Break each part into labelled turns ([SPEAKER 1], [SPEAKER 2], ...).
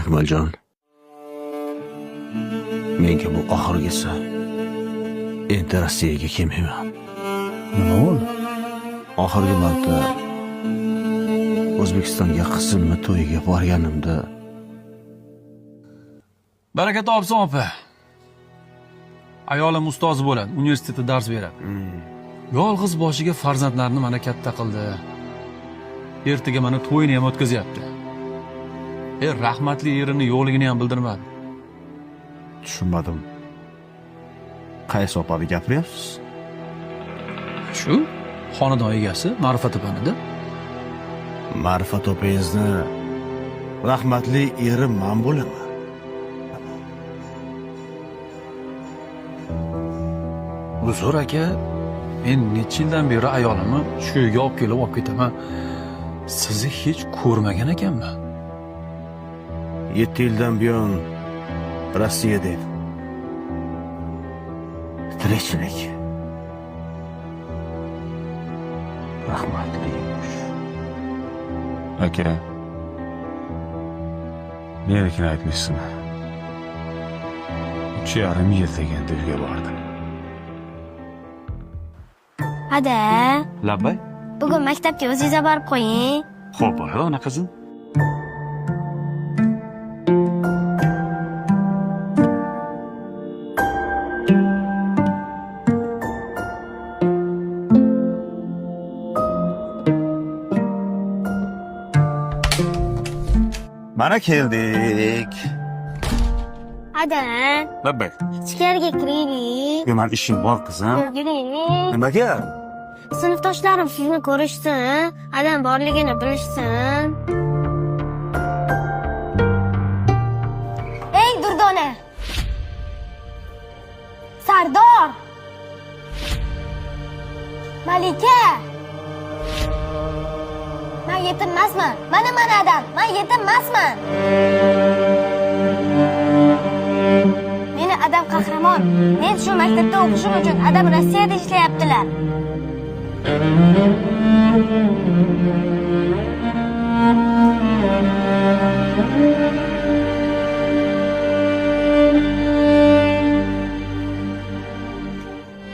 [SPEAKER 1] Akmaljon, menga bu oxirgisi. Endi Rossiyaga kelmayman.
[SPEAKER 2] Nima bo'ldi?
[SPEAKER 1] Oxirgi marta O'zbekistonga qizimni to'yiga borganimda
[SPEAKER 2] Baraka topsin opa. Ayolim ustoz bo'ladi, universitetda dars beradi. Yolg'iz boshiga farzandlarni mana katta qildi. Ertaga mana to'yini ham o'tkazyapti. Rahmatli erini yo'qligini ham bildirmadi.
[SPEAKER 1] tushunmadim. Qaysi opani gapiryapsiz?
[SPEAKER 2] Shu xonadon egasi Ma'rifat opamida.
[SPEAKER 1] Ma'rifat opingizni rahmatli eri men bo'laman.
[SPEAKER 2] Uzr aka, men necha yildan beri ayolimni shu yerga olib kelib olib ketaman. Sizni hech ko'rmagan ekanman.
[SPEAKER 1] 7 yildan buyon Rossiyada edim. Tirikchilik. Rahmatli.
[SPEAKER 3] Aka, meniki aytmışsın. 3,5 yil deganda uyga bordim.
[SPEAKER 4] Ada,
[SPEAKER 3] Labbay?
[SPEAKER 4] bugun maktabga o'zingiz borib qo'ying.
[SPEAKER 3] Xo'p, ona qizim.
[SPEAKER 1] Mana keldik.
[SPEAKER 4] Ada,
[SPEAKER 3] Labbay.
[SPEAKER 4] ichkariga kiraylik.
[SPEAKER 3] Men ishim bor qizim.
[SPEAKER 4] Yuring.
[SPEAKER 1] Nimaga?
[SPEAKER 4] Sinfdoshlarim sizni ko'rishsin, adam borligini bilishsin. Ey Durdona! Sardor! Malika! Men yetim emasman. Mana adam. Men yetim emasman. Meni adam qahramon. Men shu maktabda o'qishim uchun adam Rossiyada ishlayaptilar.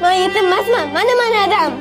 [SPEAKER 4] Men yetim emasman. Mana adam.